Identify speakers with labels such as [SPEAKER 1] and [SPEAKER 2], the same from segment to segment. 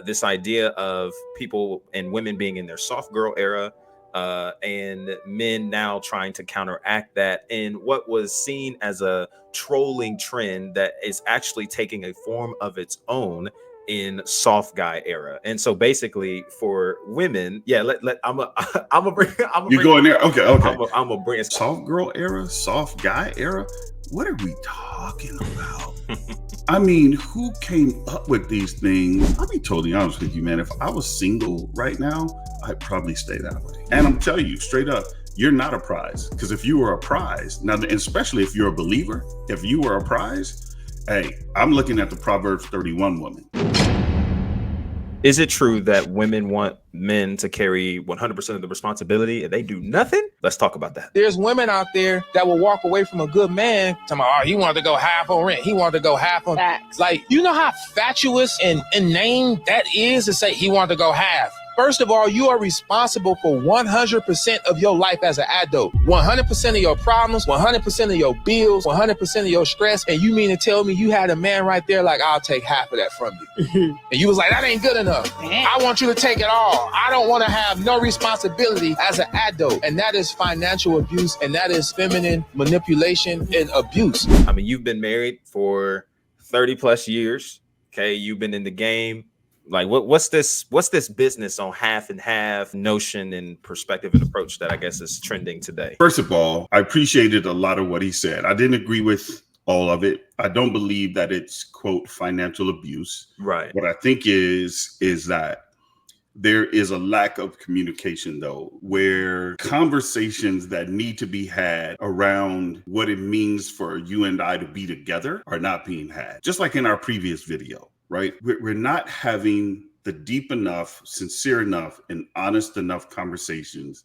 [SPEAKER 1] this idea of people and women being in their soft girl era, and men now trying to counteract that in what was seen as a trolling trend that is actually taking a form of its own in soft guy era. And so basically for women, yeah, I'm a I'm a bring I'm a
[SPEAKER 2] You
[SPEAKER 1] bring
[SPEAKER 2] go in there? Okay, okay.
[SPEAKER 1] I'm a bring it.
[SPEAKER 2] Soft girl era, soft guy era. What are we talking about? I mean, who came up with these things? I'll be totally honest with you, man. If I was single right now, I'd probably stay that way. And I'm telling you straight up, you're not a prize. Because if you were a prize, now, especially if you're a believer, if you were a prize, hey, I'm looking at the Proverbs 31 woman.
[SPEAKER 1] Is it true that women want men to carry 100% of the responsibility and they do nothing? Let's talk about that.
[SPEAKER 3] There's women out there that will walk away from a good man talking about, oh, he wanted to go half on rent. He wanted to go half on tax. Like, you know how fatuous and inane that is to say he wanted to go half? First of all, you are responsible for 100% of your life as an adult. 100% of your problems, 100% of your bills, 100% of your stress. And you mean to tell me you had a man right there like, I'll take half of that from you. And you was like, that ain't good enough. I want you to take it all. I don't want to have no responsibility as an adult. And that is financial abuse, and that is feminine manipulation and abuse.
[SPEAKER 1] I mean, you've been married for 30 plus years. Okay, you've been in the game. Like, what's this business on half and half notion and perspective and approach that I guess is trending today?
[SPEAKER 2] First of all, I appreciated a lot of what he said. I didn't agree with all of it. I don't believe that it's, quote, financial abuse.
[SPEAKER 1] Right.
[SPEAKER 2] What I think is that there is a lack of communication, though, where conversations that need to be had around what it means for you and I to be together are not being had. Just like in our previous video, right? We're not having the deep enough, sincere enough, and honest enough conversations,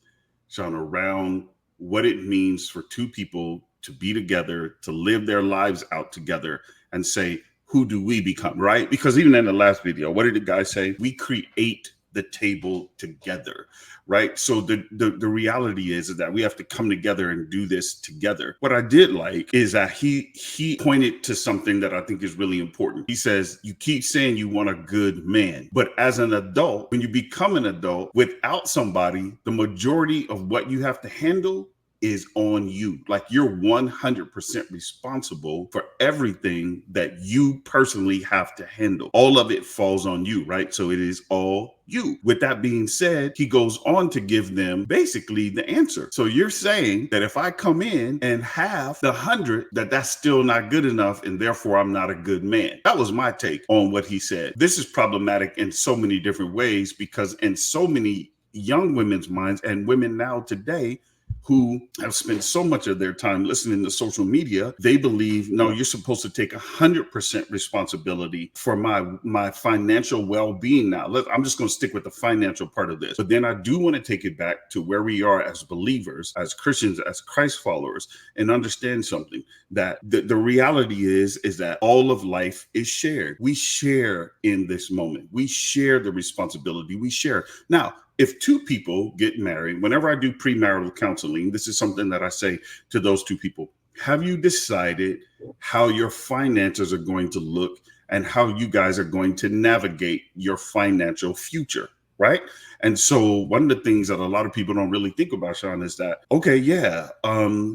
[SPEAKER 2] Sean, around what it means for two people to be together, to live their lives out together, and say, who do we become, right? Because even in the last video, what did the guy say? We create the table together, right? So the reality is that we have to come together and do this together. What I did like is that he pointed to something that I think is really important. He says, you keep saying you want a good man, but as an adult, when you become an adult without somebody, the majority of what you have to handle is on you. Like, you're 100% responsible for everything that you personally have to handle. All of it falls on you, right? So it is all you. With that being said, he goes on to give them basically the answer. So you're saying that if I come in and have the 100, that's still not good enough, and therefore I'm not a good man. That was my take on what he said. This is problematic in so many different ways, because in so many young women's minds and women now today who have spent so much of their time listening to social media, they believe, no, you're supposed to take 100% responsibility for my financial well-being now. I'm just going to stick with the financial part of this. But then I do want to take it back to where we are as believers, as Christians, as Christ followers, and understand something, that the reality is that all of life is shared. We share in this moment. We share the responsibility. We share. Now, if two people get married, whenever I do premarital counseling, this is something that I say to those two people. Have you decided how your finances are going to look and how you guys are going to navigate your financial future, right? And so one of the things that a lot of people don't really think about, Sean, is that, okay, yeah,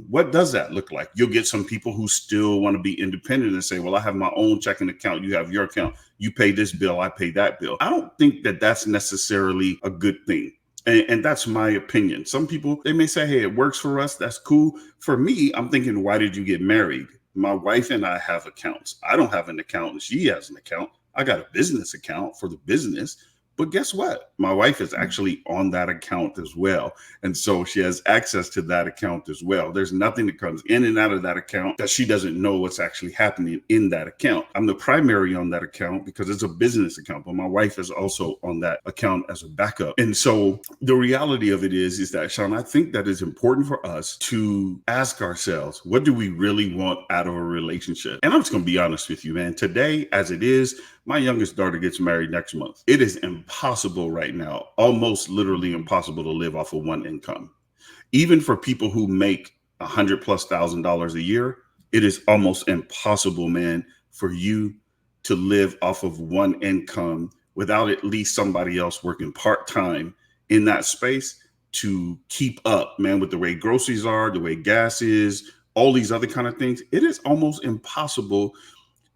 [SPEAKER 2] what does that look like? You'll get some people who still want to be independent and say, well, I have my own checking account. You have your account. You pay this bill. I pay that bill. I don't think that that's necessarily a good thing. And that's my opinion. Some people, they may say, hey, it works for us. That's cool. For me, I'm thinking, why did you get married? My wife and I have accounts. I don't have an account. She has an account. I got a business account for the business. But guess what? My wife is actually on that account as well. And so she has access to that account as well. There's nothing that comes in and out of that account that she doesn't know what's actually happening in that account. I'm the primary on that account because it's a business account, but my wife is also on that account as a backup. And so the reality of it is that, Sean, I think that it's important for us to ask ourselves, what do we really want out of a relationship? And I'm just going to be honest with you, man. Today, as it is, my youngest daughter gets married next month. It is impossible right now, almost literally impossible to live off of one income. Even for people who make $100,000+ a year, it is almost impossible, man, for you to live off of one income without at least somebody else working part-time in that space to keep up, man, with the way groceries are, the way gas is, all these other kind of things. It is almost impossible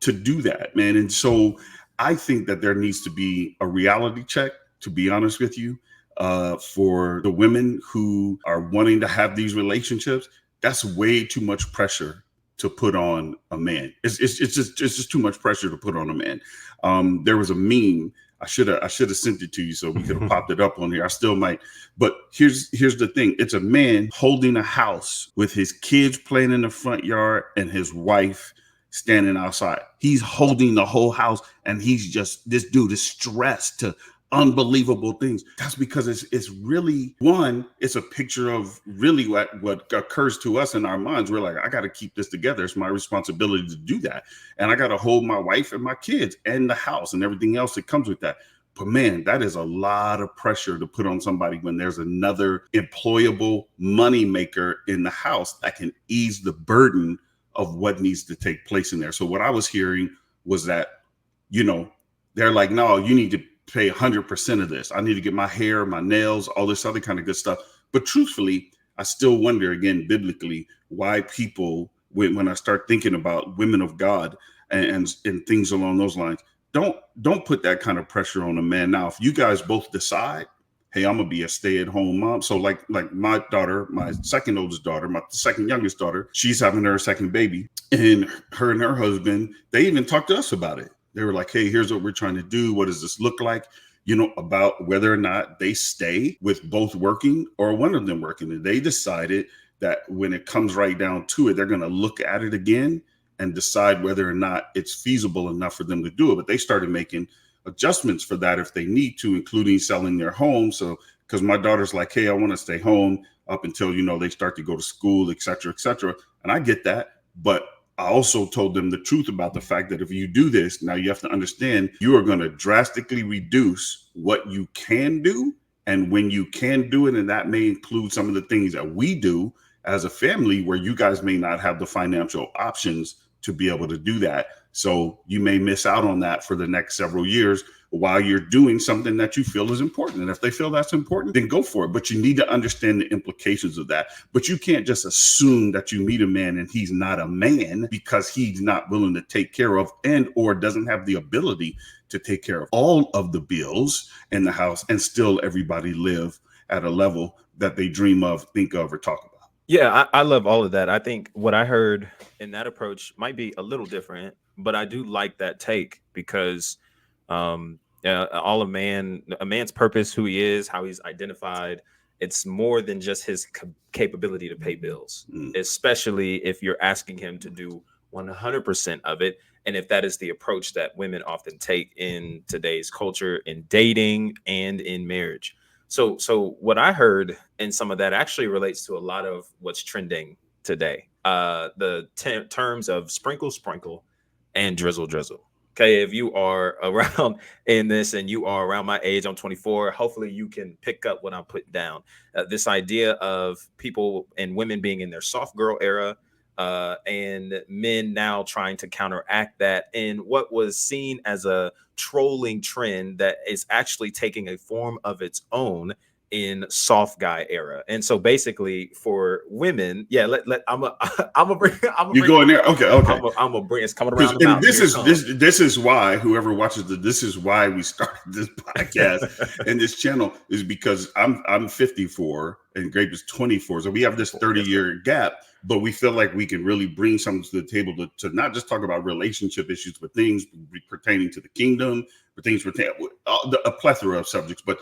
[SPEAKER 2] to do that, man. And so I think that there needs to be a reality check, to be honest with you, for the women who are wanting to have these relationships. That's way too much pressure to put on a man. It's just too much pressure to put on a man. There was a meme. I should have sent it to you so we could have popped it up on here. I still might. But here's the thing. It's a man holding a house with his kids playing in the front yard and his wife standing outside. He's holding the whole house, and this dude is stressed to unbelievable things. That's because it's really, one, it's a picture of really what occurs to us in our minds. We're like, I got to keep this together. It's my responsibility to do that. And I got to hold my wife and my kids and the house and everything else that comes with that. But man, that is a lot of pressure to put on somebody when there's another employable money maker in the house that can ease the burden of what needs to take place in there. So what I was hearing was that, they're like, no, you need to pay 100% of this. I need to get my hair, my nails, all this other kind of good stuff. But truthfully, I still wonder, again, biblically, why people, when I start thinking about women of God and things along those lines, don't put that kind of pressure on a man. Now, if you guys both decide, hey, I'm gonna be a stay-at-home mom. So like my daughter, my second oldest daughter, my second youngest daughter, she's having her second baby, and her husband, they even talked to us about it. They were like, hey, here's what we're trying to do. What does this look like? About whether or not they stay with both working or one of them working. And they decided that when it comes right down to it, they're going to look at it again and decide whether or not it's feasible enough for them to do it. But they started making adjustments for that if they need to, including selling their home. So, because my daughter's like, hey, I want to stay home up until, they start to go to school, et cetera, et cetera. And I get that. But I also told them the truth about the fact that if you do this, now you have to understand you are going to drastically reduce what you can do. And when you can do it, and that may include some of the things that we do as a family where you guys may not have the financial options to be able to do that. So you may miss out on that for the next several years while you're doing something that you feel is important. And if they feel that's important, then go for it. But you need to understand the implications of that. But you can't just assume that you meet a man and he's not a man because he's not willing to take care of and or doesn't have the ability to take care of all of the bills in the house and still everybody live at a level that they dream of, think of, or talk about.
[SPEAKER 1] Yeah, I love all of that. I think what I heard in that approach might be a little different, but I do like that take because a man's purpose, who he is, how he's identified, it's more than just his capability to pay bills, especially if you're asking him to do 100% of it. And if that is the approach that women often take in today's culture, in dating and in marriage. So what I heard in some of that actually relates to a lot of what's trending today. The terms of sprinkle, sprinkle, and drizzle, drizzle. Okay, if you are around in this and you are around my age, I'm 24, hopefully you can pick up what I'm putting down. This idea of people and women being in their soft girl era, and men now trying to counteract that in what was seen as a trolling trend that is actually taking a form of its own in soft guy era. And so basically for women, I'm gonna bring
[SPEAKER 2] You go in there. Okay.
[SPEAKER 1] I'm gonna bring it's coming around the
[SPEAKER 2] and
[SPEAKER 1] mountain.
[SPEAKER 2] this is why whoever watches this is why we started this podcast and this channel is because I'm 54 and Grape is 24. So we have this 30-year gap, but we feel like we can really bring something to the table to not just talk about relationship issues, but things pertaining to the kingdom, or things pertaining a plethora of subjects, but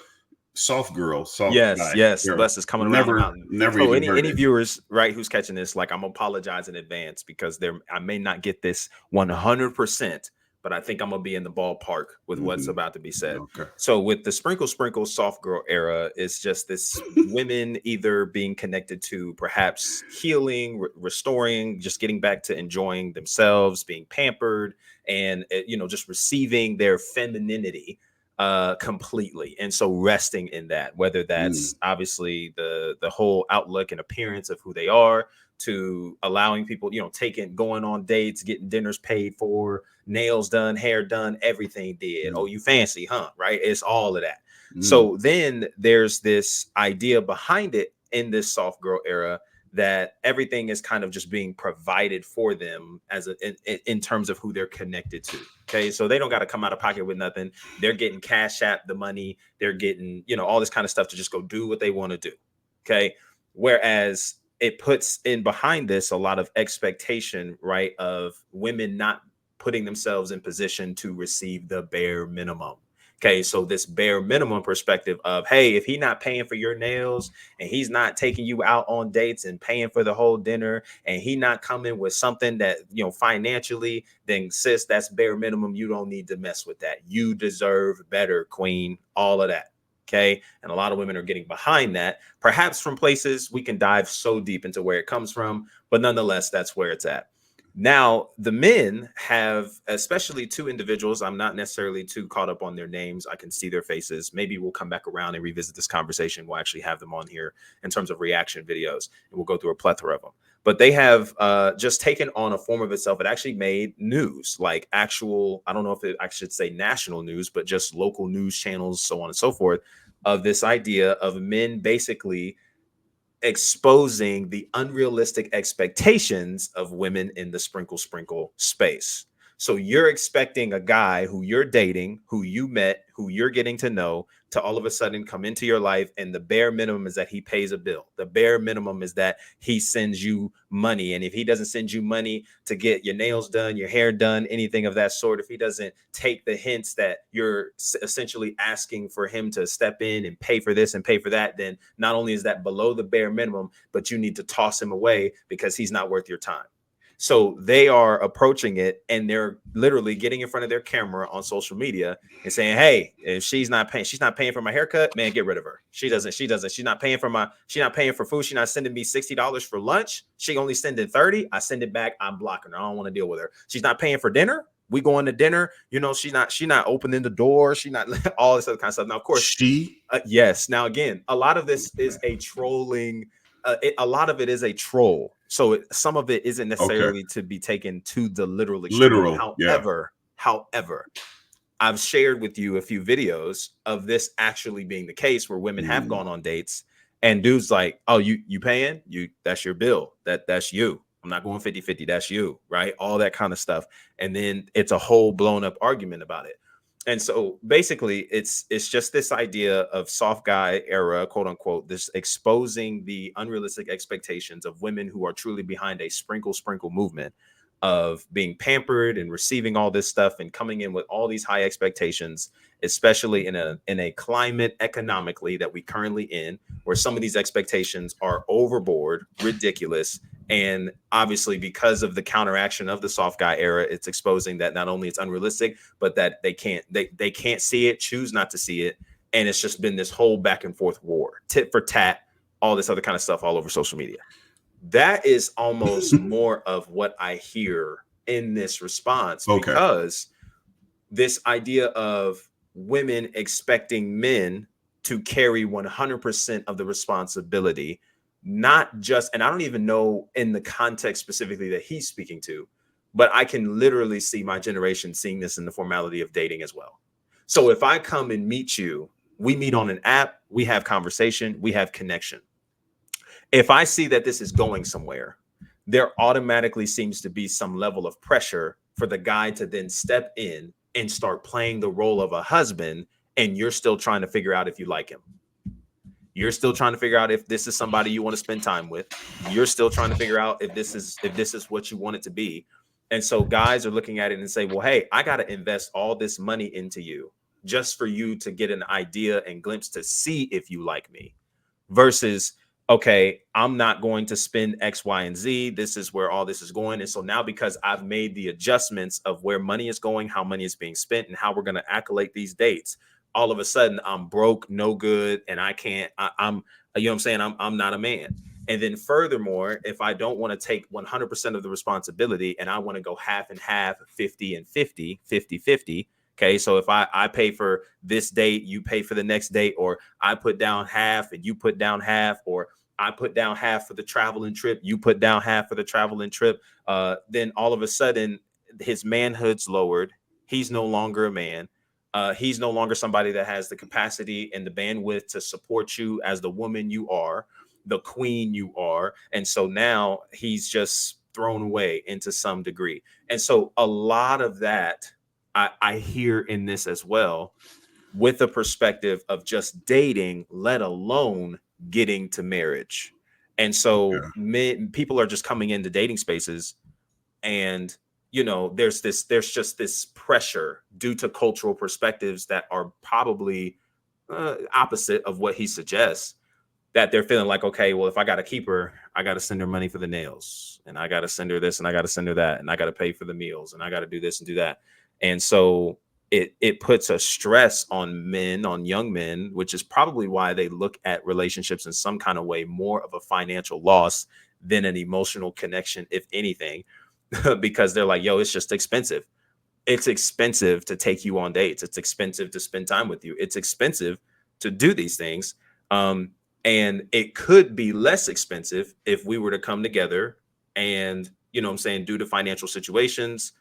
[SPEAKER 2] soft girl, soft
[SPEAKER 1] yes,
[SPEAKER 2] guy.
[SPEAKER 1] Yes, Bless is coming around the mountain.
[SPEAKER 2] Never
[SPEAKER 1] so
[SPEAKER 2] even
[SPEAKER 1] any viewers, right, who's catching this, like, I'm gonna apologize in advance because I may not get this 100%, but I think I'm gonna be in the ballpark with what's about to be said.
[SPEAKER 2] Okay.
[SPEAKER 1] So with the sprinkle, sprinkle, soft girl era, it's just this women either being connected to perhaps healing, restoring, just getting back to enjoying themselves, being pampered, and just receiving their femininity completely. And so resting in that, whether that's obviously the whole outlook and appearance of who they are, to allowing people, going on dates, getting dinners paid for, nails done, hair done, everything did. Oh, you fancy, huh? Right? It's all of that. So then there's this idea behind it in this soft girl era that everything is kind of just being provided for them as in terms of who they're connected to. Okay. So they don't got to come out of pocket with nothing. They're getting cash app the money. They're getting, all this kind of stuff to just go do what they want to do. Okay. Whereas it puts in behind this a lot of expectation, right, of women not putting themselves in position to receive the bare minimum. Okay, so this bare minimum perspective of, hey, if he's not paying for your nails and he's not taking you out on dates and paying for the whole dinner and he not coming with something that, financially, then sis, that's bare minimum. You don't need to mess with that. You deserve better, queen, all of that. Okay. And a lot of women are getting behind that, perhaps from places we can dive so deep into where it comes from, but nonetheless, that's where it's at. Now, the men have, especially two individuals, I'm not necessarily too caught up on their names. I can see their faces. Maybe we'll come back around and revisit this conversation. We'll actually have them on here in terms of reaction videos, and we'll go through a plethora of them. But they have just taken on a form of itself. It actually made news, like actual, I don't know if I should say national news, but just local news channels, so on and so forth, of this idea of men basically exposing the unrealistic expectations of women in the sprinkle space. So you're expecting a guy who you're dating, who you met, who you're getting to know, to all of a sudden come into your life, and the bare minimum is that he pays a bill. The bare minimum is that he sends you money. And if he doesn't send you money to get your nails done, your hair done, anything of that sort, if he doesn't take the hints that you're essentially asking for him to step in and pay for this and pay for that, then not only is that below the bare minimum, but you need to toss him away because he's not worth your time. So they are approaching it, and they're literally getting in front of their camera on social media and saying, hey, if she's not paying for my haircut, man, get rid of her. She's not paying for food. She's not sending me $60 for lunch. She only sending 30. I send it back. I'm blocking her. I don't want to deal with her. She's not paying for dinner. We going to dinner. She's not opening the door. She's not all this other kind of stuff. Now, of course, yes. Now, again, a lot of this is a trolling. A lot of it is a troll. So some of it isn't necessarily to be taken to the literal extreme. However, I've shared with you a few videos of this actually being the case where women have gone on dates and dudes like, oh, you paying? That's your bill. That's you. I'm not going 50-50. That's you, right? All that kind of stuff. And then it's a whole blown up argument about it. And so basically it's just this idea of soft guy era, quote unquote, this exposing the unrealistic expectations of women who are truly behind a sprinkle movement of being pampered and receiving all this stuff and coming in with all these high expectations, especially in a climate economically that we currently in, where some of these expectations are overboard, ridiculous. And obviously, because of the counteraction of the soft guy era, it's exposing that not only it's unrealistic, but that they can't see it, choose not to see it. And it's just been this whole back and forth war, tit for tat, all this other kind of stuff all over social media. That is almost more of what I hear in this response, because this idea of women expecting men to carry 100% of the responsibility, not just, and I don't even know in the context specifically that he's speaking to, but I can literally see my generation seeing this in the formality of dating as well. So if I come and meet you, we meet on an app, we have conversation, we have connection. If I see that this is going somewhere, there automatically seems to be some level of pressure for the guy to then step in and start playing the role of a husband, and you're still trying to figure out if you like him. You're still trying to figure out if this is somebody you want to spend time with. You're still trying to figure out if this is what you want it to be. And so guys are looking at it and say, well, hey, I got to invest all this money into you just for you to get an idea and glimpse to see if you like me, versus, okay, I'm not going to spend X, Y, and Z. This is where all this is going. And so now, because I've made the adjustments of where money is going, how money is being spent, and how we're going to accolate these dates, all of a sudden I'm broke, no good, and I can't, I'm, you know what I'm saying? I'm not a man. And then furthermore, if I don't want to take 100% of the responsibility and I want to go half and half, 50 and 50, 50. Okay, so if I pay for this date, you pay for the next date, or I put down half and you put down half, or I put down half for the traveling trip. You put down half for the traveling trip. Then all of a sudden, his manhood's lowered. He's no longer a man. He's no longer somebody that has the capacity and the bandwidth to support you as the woman you are, the queen you are. And so now he's just thrown away into some degree. And so a lot of that I hear in this as well, with the perspective of just dating, let alone getting to marriage. And so people are just coming into dating spaces, and there's just this pressure due to cultural perspectives that are probably opposite of what he suggests, that they're feeling like, okay, well, if I got to keep her, I got to send her money for the nails, and I got to send her this, and I got to send her that, and I got to pay for the meals, and I got to do this and do that. And so it puts a stress on men, on young men, which is probably why they look at relationships in some kind of way more of a financial loss than an emotional connection, if anything, because they're like, yo, it's just expensive. It's expensive to take you on dates. It's expensive to spend time with you. It's expensive to do these things. And it could be less expensive if we were to come together and, due to financial situations,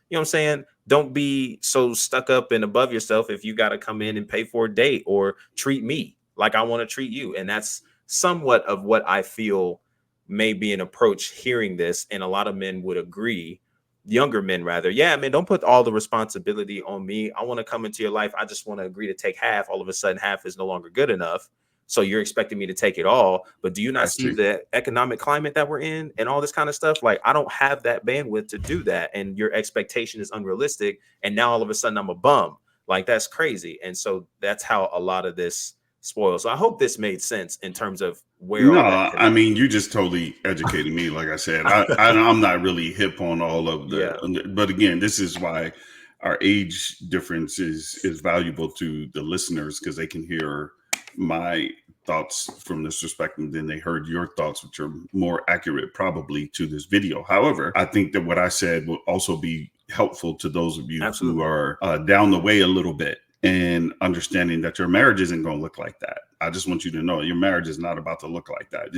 [SPEAKER 1] don't be so stuck up and above yourself if you got to come in and pay for a date or treat me like I want to treat you. And that's somewhat of what I feel may be an approach hearing this. And a lot of men would agree, younger men rather. Yeah, man, don't put all the responsibility on me. I want to come into your life. I just want to agree to take half. All of a sudden, half is no longer good enough. So you're expecting me to take it all, but do you not see the economic climate that we're in and all this kind of stuff? Like, I don't have that bandwidth to do that. And your expectation is unrealistic. And now all of a sudden I'm a bum. Like, that's crazy. And so that's how a lot of this spoils. So I hope this made sense in terms of where.
[SPEAKER 2] No, I mean, you just totally educated me. Like I said, I'm not really hip on all of the, but again, this is why our age difference is valuable to the listeners, because they can hear my thoughts from this perspective, then they heard your thoughts, which are more accurate probably to this video. However, I think that what I said will also be helpful to those of you who are down the way a little bit and understanding that your marriage isn't going to look like that. I just want you to know your marriage is not about to look like that.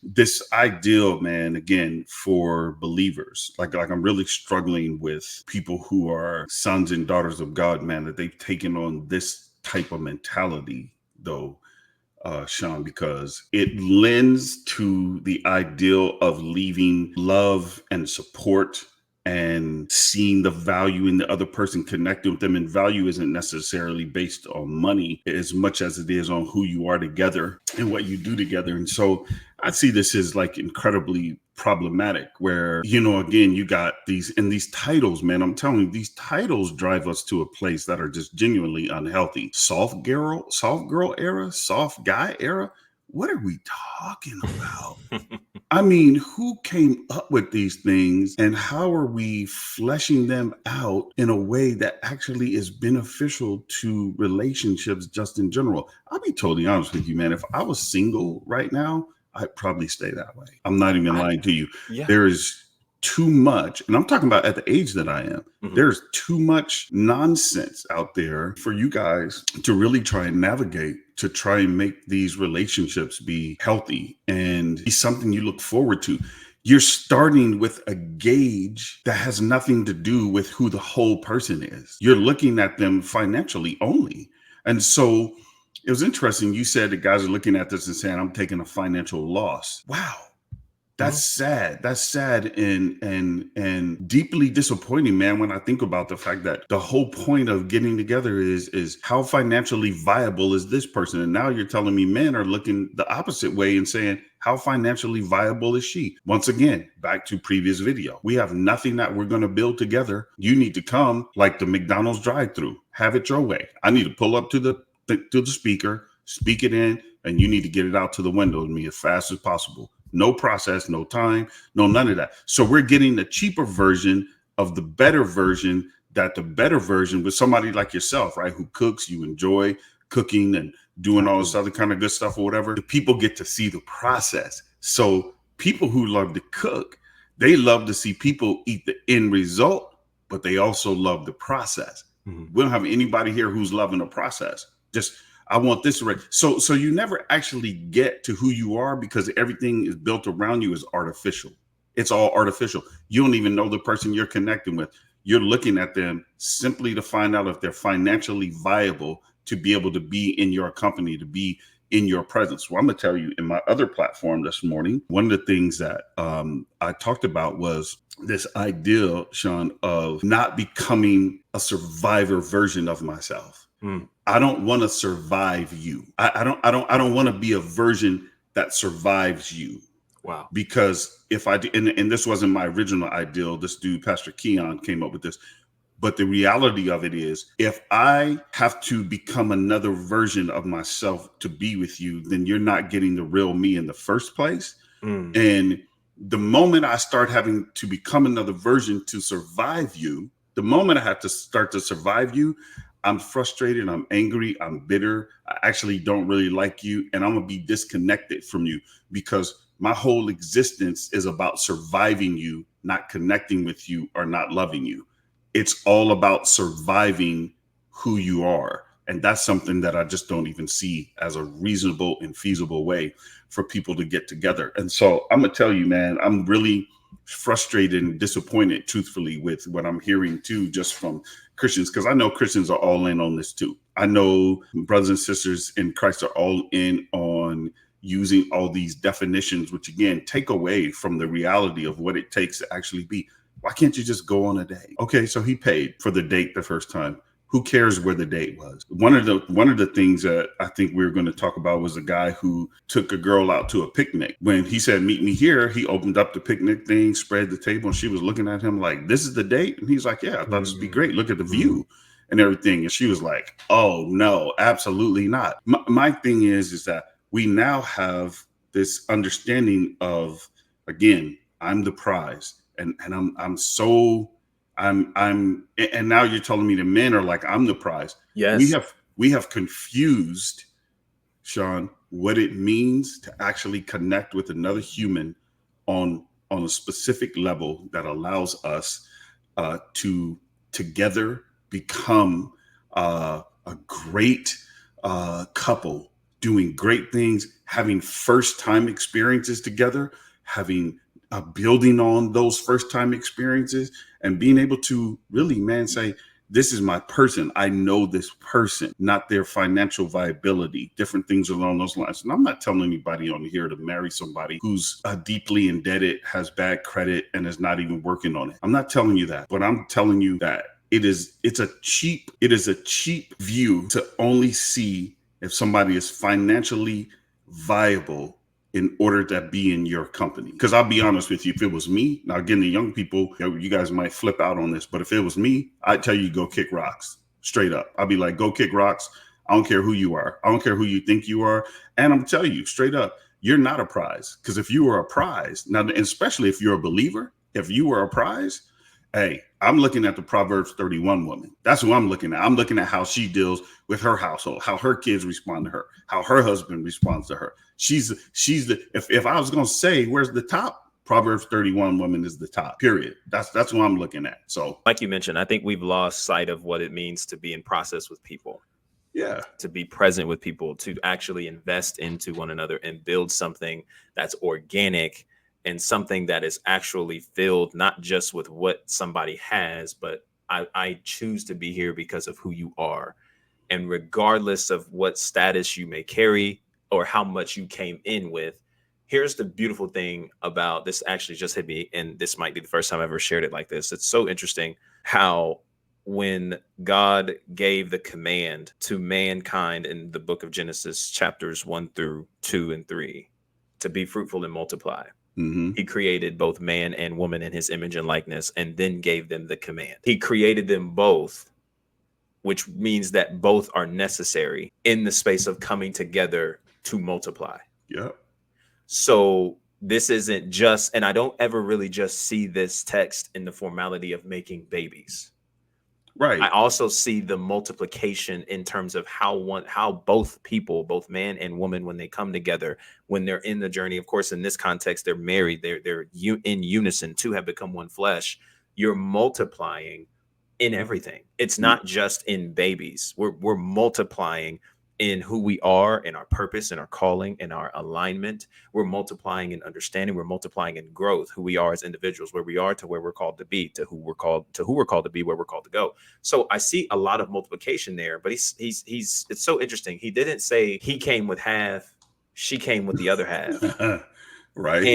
[SPEAKER 2] This ideal, man, again, for believers, like I'm really struggling with people who are sons and daughters of God, man, that they've taken on this type of mentality, though, Sean, because it lends to the ideal of leaving love and support and seeing the value in the other person, connecting with them. And value isn't necessarily based on money as much as it is on who you are together and what you do together. And so I see this as like incredibly problematic, where, again, you got these titles, man. I'm telling you, these titles drive us to a place that are just genuinely unhealthy. Soft girl era, soft guy era. What are we talking about? I mean, who came up with these things, and how are we fleshing them out in a way that actually is beneficial to relationships just in general? I'll be totally honest with you, man. If I was single right now, I'd probably stay that way. I'm not even lying to you. Yeah. There is too much, and I'm talking about at the age that I am, there's too much nonsense out there for you guys to really try and navigate, to try and make these relationships be healthy and be something you look forward to. You're starting with a gauge that has nothing to do with who the whole person is. You're looking at them financially only. And so it was interesting. You said that guys are looking at this and saying, I'm taking a financial loss. Wow. That's sad. That's sad and deeply disappointing, man, when I think about the fact that the whole point of getting together is how financially viable is this person? And now you're telling me men are looking the opposite way and saying, how financially viable is she? Once again, back to previous video. We have nothing that we're going to build together. You need to come like the McDonald's drive-thru. Have it your way. I need to pull up to the speaker, speak it in, and you need to get it out to the window with me as fast as possible. No process, no time, no none of that. So we're getting the cheaper version of the better version, that the better version with somebody like yourself, right? Who cooks, you enjoy cooking and doing all this other kind of good stuff or whatever. The people get to see the process. So people who love to cook, they love to see people eat the end result, but they also love the process. We don't have anybody here who's loving the process. Just I want this right. So you never actually get to who you are because everything is built around you is artificial. It's all artificial. You don't even know the person you're connecting with. You're looking at them simply to find out if they're financially viable to be able to be in your company, to be in your presence. Well, I'm going to tell you, in my other platform this morning, one of the things that I talked about was this idea, Sean, of not becoming a survivor version of myself. I don't want to survive you. I don't want to be a version that survives you.
[SPEAKER 1] Wow.
[SPEAKER 2] Because if I do, and this wasn't my original ideal, this dude, Pastor Keon, came up with this. But the reality of it is, if I have to become another version of myself to be with you, then you're not getting the real me in the first place. And the moment I start having to become another version to survive you, the moment I have to start to survive you, I'm frustrated, I'm angry, I'm bitter. I actually don't really like you. And I'm going to be disconnected from you because my whole existence is about surviving you, not connecting with you or not loving you. It's all about surviving who you are. And that's something that I just don't even see as a reasonable and feasible way for people to get together. And so I'm going to tell you, man, I'm really frustrated and disappointed, truthfully, with what I'm hearing too, just from Christians, because I know Christians are all in on this too. I know brothers and sisters in Christ are all in on using all these definitions, which again, take away from the reality of what it takes to actually be. Why can't you just go on a date? Okay, so he paid for the date the first time. Who cares where the date was? One of the things that I think we were going to talk about was a guy who took a girl out to a picnic. When he said, meet me here, he opened up the picnic thing, spread the table, and she was looking at him like, this is the date? And he's like, yeah, I thought this would be great. Look at the view and everything. And she was like, oh, no, absolutely not. My thing is that we now have this understanding of, again, I'm the prize. And and now you're telling me the men are like, I'm the prize.
[SPEAKER 1] Yes.
[SPEAKER 2] We have confused, Sean, what it means to actually connect with another human on a specific level that allows us to together become a great couple, doing great things, having first time experiences together, having building on those first time experiences and being able to really, man, say, this is my person. I know this person, not their financial viability, different things along those lines. And I'm not telling anybody on here to marry somebody who's deeply indebted, has bad credit, and is not even working on it. I'm not telling you that, but I'm telling you that it is a cheap view to only see if somebody is financially viable in order to be in your company. Because I'll be honest with you, if it was me, now again, the young people, you guys might flip out on this, but if it was me, I'd tell you go kick rocks, straight up. I'd be like, go kick rocks. I don't care who you are. I don't care who you think you are. And I'm telling you straight up, you're not a prize. Because if you were a prize, now, especially if you're a believer, if you were a prize, hey, I'm looking at the Proverbs 31 woman. That's who I'm looking at. I'm looking at how she deals with her household, how her kids respond to her, how her husband responds to her. She's the, if I was going to say, where's the top? Proverbs 31 woman is the top, period. That's what I'm looking at. So
[SPEAKER 1] like you mentioned, I think we've lost sight of what it means to be in process with people.
[SPEAKER 2] Yeah.
[SPEAKER 1] To be present with people, to actually invest into one another and build something that's organic and something that is actually filled, not just with what somebody has, but I choose to be here because of who you are. And regardless of what status you may carry or how much you came in with, here's the beautiful thing about this. Actually just hit me, and this might be the first time I've ever shared it like this. It's so interesting how when God gave the command to mankind in the book of Genesis, chapters 1-2 and 3, to be fruitful and multiply, he created both man and woman in his image and likeness, and then gave them the command. He created them both, which means that both are necessary in the space of coming together to multiply.
[SPEAKER 2] Yep.
[SPEAKER 1] So this isn't just, and I don't ever really just see this text in the formality of making babies.
[SPEAKER 2] Right.
[SPEAKER 1] I also see the multiplication in terms of how both people, both man and woman, when they come together, when they're in the journey, of course, in this context, they're married, they're in unison, two have become one flesh. You're multiplying in everything. It's not just in babies. We're multiplying in who we are and our purpose and our calling and our alignment. We're multiplying in understanding. We're multiplying in growth, who we are as individuals, where we are to where we're called to be, to who we're called to be, where we're called to go. So I see a lot of multiplication there, but he's it's so interesting. He didn't say he came with half, she came with the other half.
[SPEAKER 2] Right.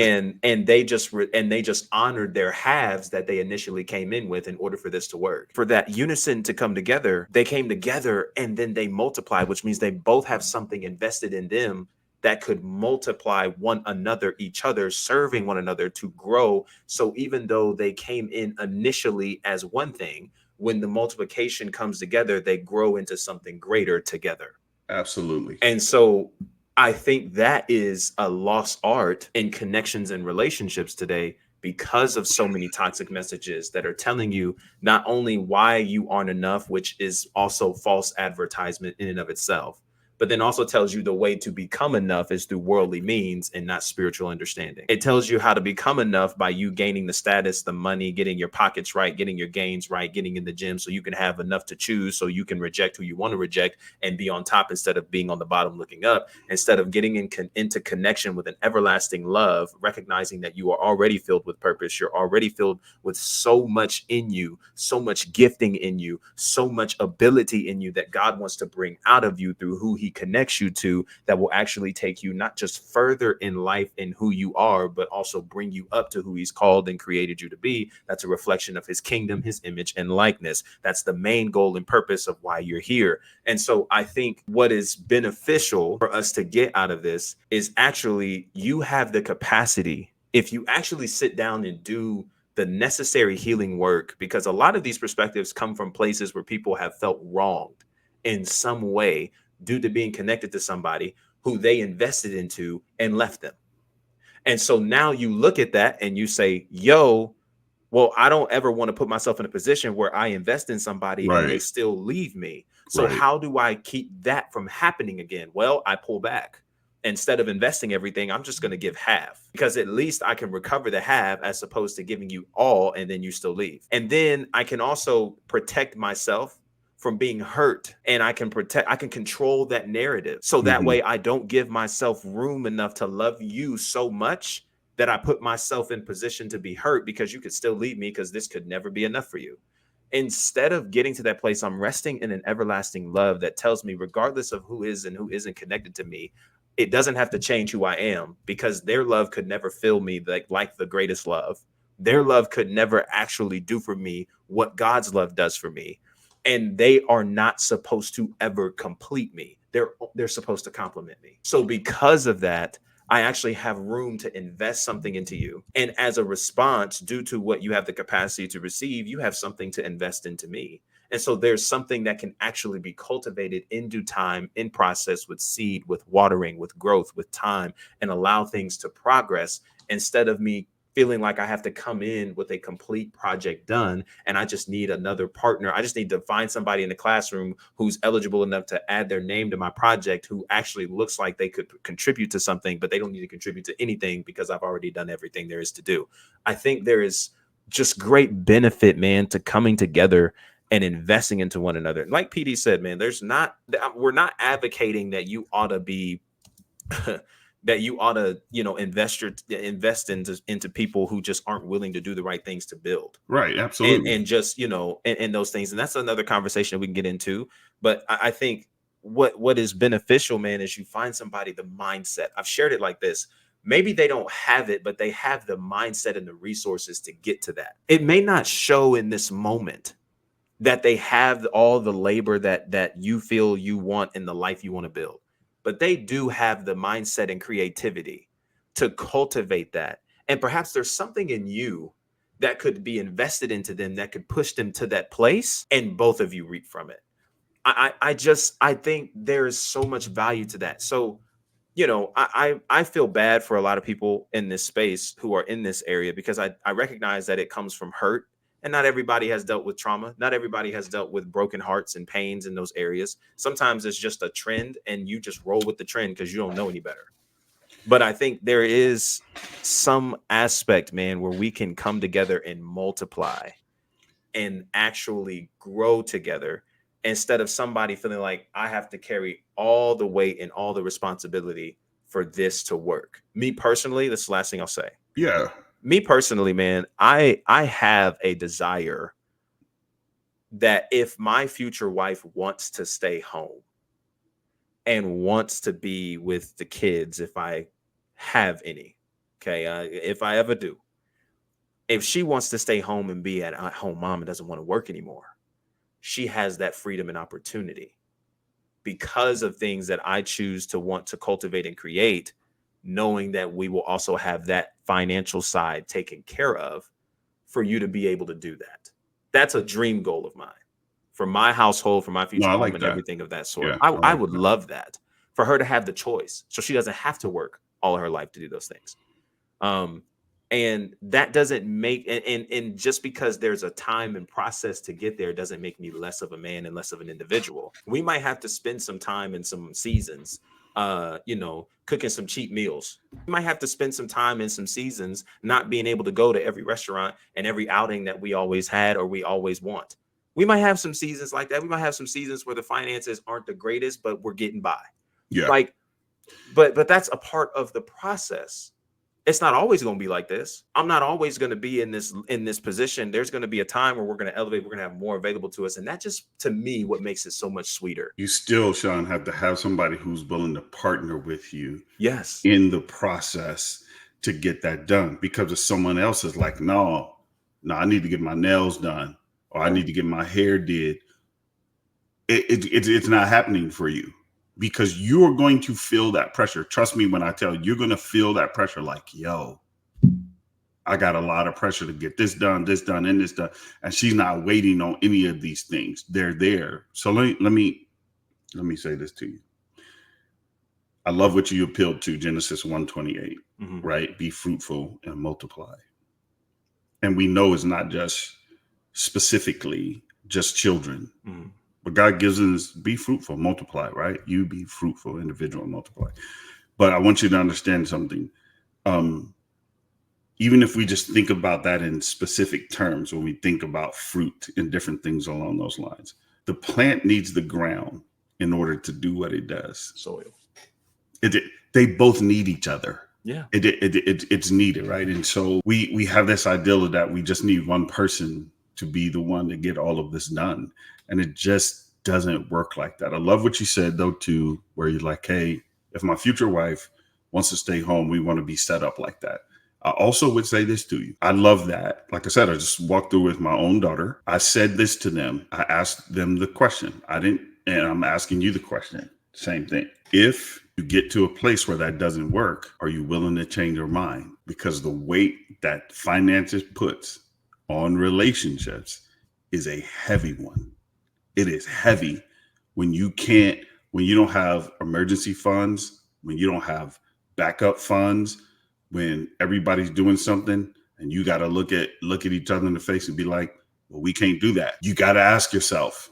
[SPEAKER 1] And they just honored their halves that they initially came in with in order for this to work. For that unison to come together, they came together and then they multiplied, which means they both have something invested in them that could multiply one another, each other, serving one another to grow. So even though they came in initially as one thing, when the multiplication comes together, they grow into something greater together.
[SPEAKER 2] Absolutely.
[SPEAKER 1] And so I think that is a lost art in connections and relationships today, because of so many toxic messages that are telling you not only why you aren't enough, which is also false advertisement in and of itself, but then also tells you the way to become enough is through worldly means and not spiritual understanding. It tells you how to become enough by you gaining the status, the money, getting your pockets right, getting your gains right, getting in the gym so you can have enough to choose, so you can reject who you want to reject and be on top instead of being on the bottom looking up, instead of getting into connection with an everlasting love, recognizing that you are already filled with purpose. You're already filled with so much in you, so much gifting in you, so much ability in you that God wants to bring out of you through who he connects you to, that will actually take you not just further in life in who you are, but also bring you up to who he's called and created you to be. That's a reflection of his kingdom, his image and likeness. That's the main goal and purpose of why you're here. And so I think what is beneficial for us to get out of this is actually you have the capacity, if you actually sit down and do the necessary healing work, because a lot of these perspectives come from places where people have felt wronged in some way due to being connected to somebody who they invested into and left them. And so now you look at that and you say, yo, well, I don't ever want to put myself in a position where I invest in somebody and they
[SPEAKER 2] Right.
[SPEAKER 1] still leave me. So
[SPEAKER 2] Right.
[SPEAKER 1] how do I keep that from happening again? Well, I pull back. Instead of investing everything, I'm just going to give half, because at least I can recover the half as opposed to giving you all and then you still leave. And then I can also protect myself from being hurt, and I can control that narrative. So that
[SPEAKER 2] Mhm.
[SPEAKER 1] way I don't give myself room enough to love you so much that I put myself in position to be hurt, because you could still leave me, because this could never be enough for you. Instead of getting to that place, I'm resting in an everlasting love that tells me, regardless of who is and who isn't connected to me, it doesn't have to change who I am, because their love could never fill me like the greatest love. Their love could never actually do for me what God's love does for me. And they are not supposed to ever complete me. They're supposed to complement me. So because of that, I actually have room to invest something into you. And as a response, due to what you have the capacity to receive, you have something to invest into me. And so there's something that can actually be cultivated in due time, in process, with seed, with watering, with growth, with time, and allow things to progress, instead of me feeling like I have to come in with a complete project done and I just need another partner. I just need to find somebody in the classroom who's eligible enough to add their name to my project, who actually looks like they could contribute to something, but they don't need to contribute to anything because I've already done everything there is to do. I think there is just great benefit, man, to coming together and investing into one another. Like PD said, man, we're not advocating that you ought to be that you ought to, invest into people who just aren't willing to do the right things to build.
[SPEAKER 2] Right.
[SPEAKER 1] And
[SPEAKER 2] Absolutely.
[SPEAKER 1] and just, and those things. And that's another conversation that we can get into. But I think what is beneficial, man, is you find somebody, the mindset. I've shared it like this. Maybe they don't have it, but they have the mindset and the resources to get to that. It may not show in this moment that they have all the labor that you feel you want in the life you want to build, but they do have the mindset and creativity to cultivate that. And perhaps there's something in you that could be invested into them that could push them to that place, and both of you reap from it. I think there is so much value to that. So, I feel bad for a lot of people in this space who are in this area, because I recognize that it comes from hurt, and not everybody has dealt with trauma. Not everybody has dealt with broken hearts and pains in those areas. Sometimes it's just a trend and you just roll with the trend because you don't know any better. But I think there is some aspect, man, where we can come together and multiply and actually grow together. instead of somebody feeling like I have to carry all the weight and all the responsibility for this to work. Me personally, this is the last thing I'll say.
[SPEAKER 2] Yeah.
[SPEAKER 1] Me personally, man, I have a desire that if my future wife wants to stay home and wants to be with the kids, if I have any, okay, if I ever do, if she wants to stay home and be at home mom and doesn't want to work anymore, she has that freedom and opportunity because of things that I choose to want to cultivate and create, knowing that we will also have that financial side taken care of for you to be able to do that. That's a dream goal of mine for my household, for my
[SPEAKER 2] No,
[SPEAKER 1] future
[SPEAKER 2] I
[SPEAKER 1] home
[SPEAKER 2] like
[SPEAKER 1] and
[SPEAKER 2] that.
[SPEAKER 1] everything of that sort.
[SPEAKER 2] Yeah,
[SPEAKER 1] I
[SPEAKER 2] like
[SPEAKER 1] would
[SPEAKER 2] that.
[SPEAKER 1] love that for her to have the choice so she doesn't have to work all of her life to do those things. And that doesn't make and just because there's a time and process to get there doesn't make me less of a man and less of an individual. We might have to spend some time in some seasons cooking some cheap meals. We might have to spend some time in some seasons not being able to go to every restaurant and every outing that we always had or we always want. We might have some seasons like that. We might have some seasons where the finances aren't the greatest, but we're getting by.
[SPEAKER 2] Yeah.
[SPEAKER 1] Like, but that's a part of the process. It's not always going to be like this. I'm not always going to be in this position. There's going to be a time where we're going to elevate. We're going to have more available to us, and that just, to me, what makes it so much sweeter.
[SPEAKER 2] You still, Sean, have to have somebody who's willing to partner with you.
[SPEAKER 1] Yes.
[SPEAKER 2] In the process to get that done, because if someone else is like, no, I need to get my nails done, or I need to get my hair did, it's not happening for you. Because you're going to feel that pressure. Trust me when I tell you, you're going to feel that pressure like, yo, I got a lot of pressure to get this done, and this done. And she's not waiting on any of these things. They're there. So let me say this to you. I love what you appealed to, Genesis 1:28, right? Be fruitful and multiply. And we know it's not just specifically just children. But God gives us be fruitful, multiply, right? You be fruitful, individual, multiply. But I want you to understand something. Even if we just think about that in specific terms, when we think about fruit and different things along those lines, the plant needs the ground in order to do what it does.
[SPEAKER 1] Soil.
[SPEAKER 2] They both need each other.
[SPEAKER 1] Yeah.
[SPEAKER 2] It's needed, right? And so we have this idea that we just need one person to be the one to get all of this done. And it just doesn't work like that. I love what you said, though, too, where you're like, hey, if my future wife wants to stay home, we want to be set up like that. I also would say this to you. I love that. Like I said, I just walked through with my own daughter. I said this to them. I asked them the question. And I'm asking you the question. Same thing. If you get to a place where that doesn't work, are you willing to change your mind? Because the weight that finances puts on relationships is a heavy one. It is heavy when you don't have emergency funds, when you don't have backup funds, when everybody's doing something and you got to look at each other in the face and be like, well, we can't do that. You got to ask yourself,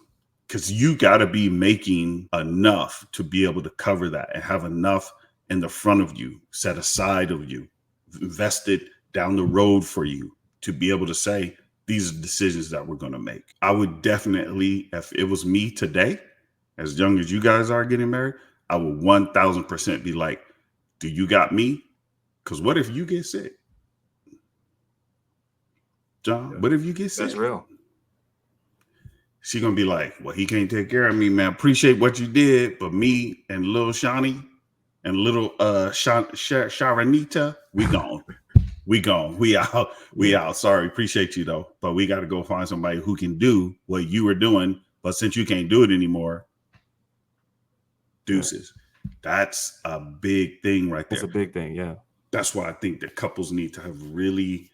[SPEAKER 2] because you got to be making enough to be able to cover that and have enough in the front of you, set aside of you, invested down the road for you to be able to say, these are decisions that we're going to make. I would definitely, if it was me today, as young as you guys are getting married, I would 1000% be like, do you got me? Because what if you get sick? John, what if you get sick?
[SPEAKER 1] That's real.
[SPEAKER 2] She's going to be like, well, he can't take care of me, man. Appreciate what you did. But me and little Shawnee and little Sharonita, we gone. We out. Sorry. Appreciate you, though. But we got to go find somebody who can do what you were doing. But since you can't do it anymore, deuces. That's a big thing right there.
[SPEAKER 1] It's a big thing, yeah.
[SPEAKER 2] That's why I think that couples need to have really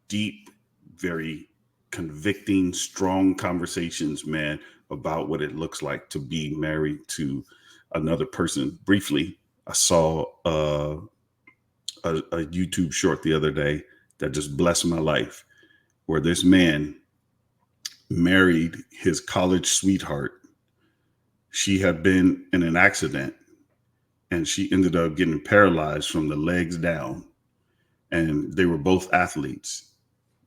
[SPEAKER 2] deep, very convicting, strong conversations, man, about what it looks like to be married to another person. Briefly, I saw a YouTube short the other day that just blessed my life, where this man married his college sweetheart. She had been in an accident and she ended up getting paralyzed from the legs down. And they were both athletes.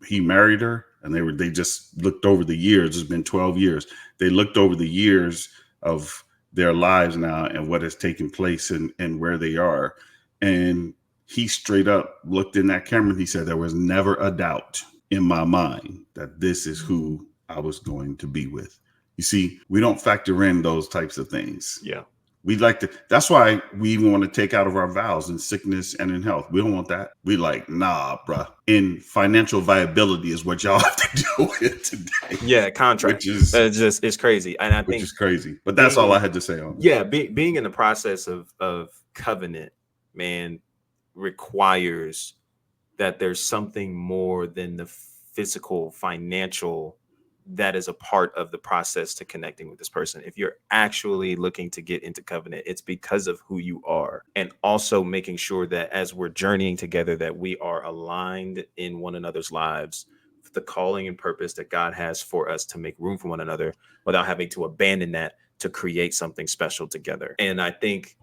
[SPEAKER 2] He married her And they just looked over the years. It's been 12 years. They looked over the years of their lives now and what has taken place and where they are. And he straight up looked in that camera and he said, there was never a doubt in my mind that this is who I was going to be with. You see, we don't factor in those types of things.
[SPEAKER 1] Yeah.
[SPEAKER 2] We'd like to, that's why we even want to take out of our vows in sickness and in health. We don't want that. We like, nah, bruh. In financial viability is what y'all have to deal with today.
[SPEAKER 1] Yeah, contract.
[SPEAKER 2] Which is
[SPEAKER 1] just, it's crazy. And I think
[SPEAKER 2] is crazy. But that's all I had to say on it.
[SPEAKER 1] Yeah, being in the process of covenant, man, requires that there's something more than the physical, financial that is a part of the process to connecting with this person. If you're actually looking to get into covenant, it's because of who you are, and also making sure that as we're journeying together, that we are aligned in one another's lives, the calling and purpose that God has for us to make room for one another without having to abandon that to create something special together. And I think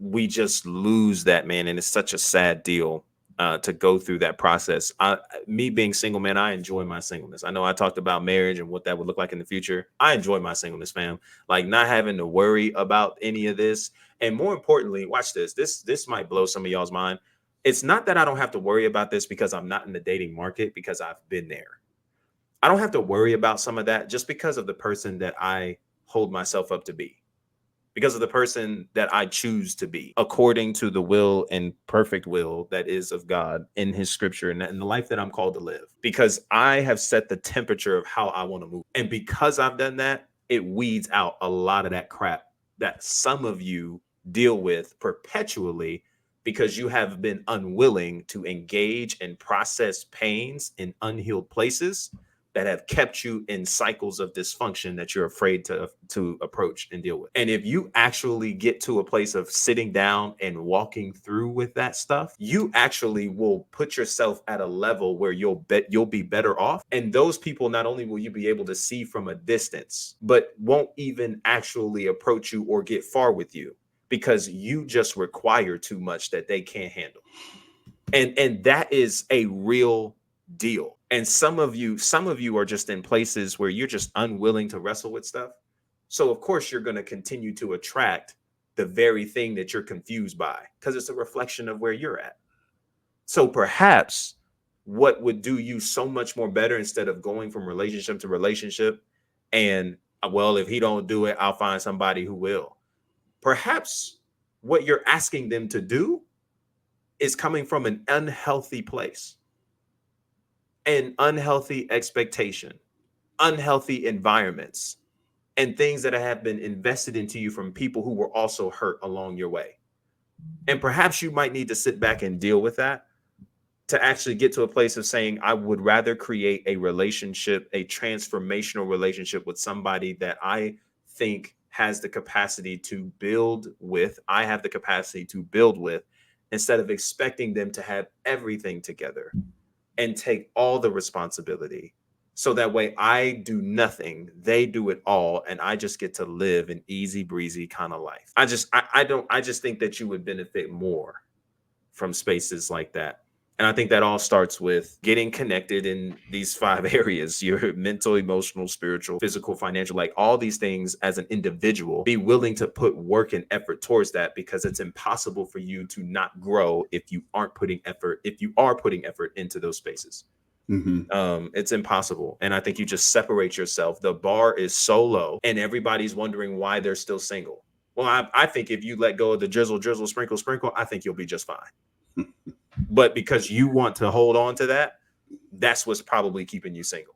[SPEAKER 1] we just lose that, man. And it's such a sad deal to go through that process. Me being single, man, I enjoy my singleness. I know I talked about marriage and what that would look like in the future. I enjoy my singleness, fam. Like not having to worry about any of this. And more importantly, watch this. This might blow some of y'all's mind. It's not that I don't have to worry about this because I'm not in the dating market, because I've been there. I don't have to worry about some of that just because of the person that I hold myself up to be, because of the person that I choose to be, according to the will and perfect will that is of God in his scripture and in the life that I'm called to live, because I have set the temperature of how I want to move. And because I've done that, it weeds out a lot of that crap that some of you deal with perpetually, because you have been unwilling to engage and process pains in unhealed places that have kept you in cycles of dysfunction that you're afraid to approach and deal with. And if you actually get to a place of sitting down and walking through with that stuff, you actually will put yourself at a level where you'll be better off. And those people, not only will you be able to see from a distance, but won't even actually approach you or get far with you, because you just require too much that they can't handle. And that is a real deal. And some of you are just in places where you're just unwilling to wrestle with stuff. So of course you're going to continue to attract the very thing that you're confused by, because it's a reflection of where you're at. So perhaps what would do you so much more better, instead of going from relationship to relationship and, well, if he don't do it, I'll find somebody who will. Perhaps what you're asking them to do is coming from an unhealthy place, an unhealthy expectation, unhealthy environments, and things that have been invested into you from people who were also hurt along your way. And perhaps you might need to sit back and deal with that to actually get to a place of saying, I would rather create a relationship, a transformational relationship with somebody that I think has the capacity to build with. I have the capacity to build with, instead of expecting them to have everything together and take all the responsibility. So that way I do nothing, they do it all, and I just get to live an easy breezy kind of life. I just think that you would benefit more from spaces like that. And I think that all starts with getting connected in these 5 areas: your mental, emotional, spiritual, physical, financial, like all these things as an individual. Be willing to put work and effort towards that, because it's impossible for you to not grow if you aren't putting effort, if you are putting effort into those spaces. It's impossible. And I think you just separate yourself. The bar is so low and everybody's wondering why they're still single. Well, I think if you let go of the drizzle, sprinkle, sprinkle, I think you'll be just fine. But because you want to hold on to that, that's what's probably keeping you single.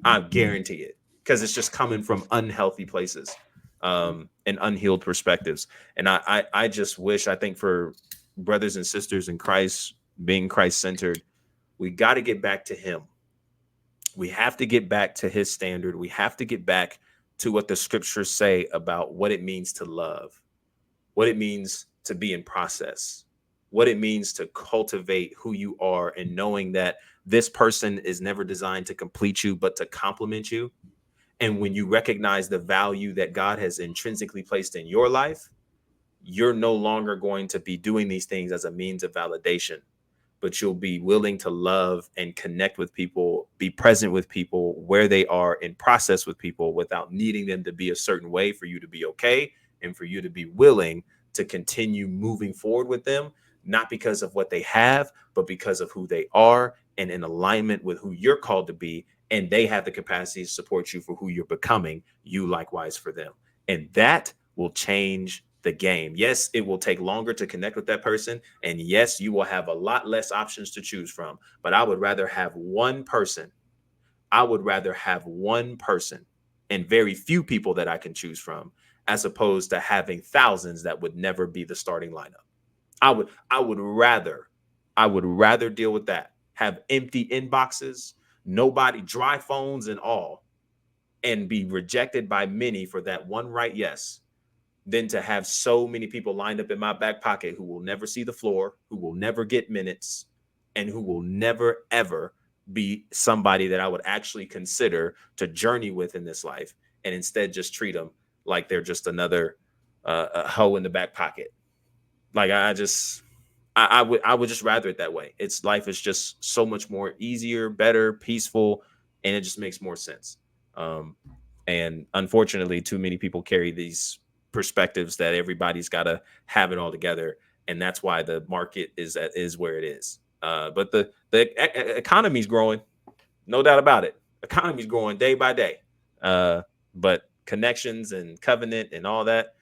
[SPEAKER 1] I guarantee it, because it's just coming from unhealthy places and unhealed perspectives. And I just wish, I think for brothers and sisters in Christ, being Christ-centered, we got to get back to him. We have to get back to his standard. We have to get back to what the scriptures say about what it means to love, what it means to be in process, what it means to cultivate who you are, and knowing that this person is never designed to complete you, but to complement you. And when you recognize the value that God has intrinsically placed in your life, you're no longer going to be doing these things as a means of validation, but you'll be willing to love and connect with people, be present with people where they are, and process with people without needing them to be a certain way for you to be okay, and for you to be willing to continue moving forward with them, not because of what they have, but because of who they are and in alignment with who you're called to be. And they have the capacity to support you for who you're becoming, you likewise for them. And that will change the game. Yes, it will take longer to connect with that person. And yes, you will have a lot less options to choose from. But I would rather have one person. I would rather have one person and very few people that I can choose from, as opposed to having thousands that would never be the starting lineup. I would rather deal with that. Have empty inboxes, nobody, dry phones and all, and be rejected by many for that one right yes, than to have so many people lined up in my back pocket who will never see the floor, who will never get minutes, and who will never, ever be somebody that I would actually consider to journey with in this life, and instead just treat them like they're just another a hoe in the back pocket. Like I would just rather it that way. It's life is just so much more easier, better, peaceful, and it just makes more sense. And unfortunately, too many people carry these perspectives that everybody's got to have it all together, and that's why the market is where it is. But the economy's growing, no doubt about it. Economy's growing day by day. But connections and covenant and all that,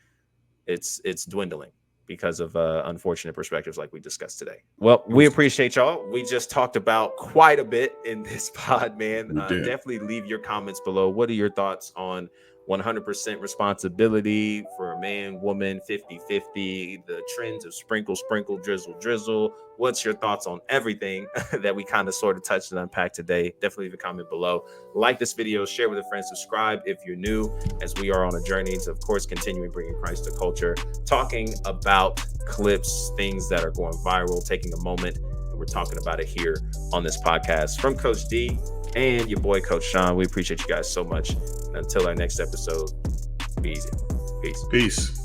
[SPEAKER 1] it's dwindling because of unfortunate perspectives like we discussed today. Well, we appreciate y'all. We just talked about quite a bit in this pod, man. Definitely leave your comments below. What are your thoughts on 100% responsibility for a man, woman, 50-50, the trends of sprinkle, sprinkle, drizzle, drizzle? What's your thoughts on everything that we kind of sort of touched and unpacked today? Definitely leave a comment below. Like this video, share with a friend, subscribe if you're new, as we are on a journey to, of course, continuing bringing Christ to culture, talking about clips, things that are going viral, taking a moment, and we're talking about it here on this podcast. From Coach D and your boy, Coach Sean, we appreciate you guys so much. And until our next episode, be easy. Peace.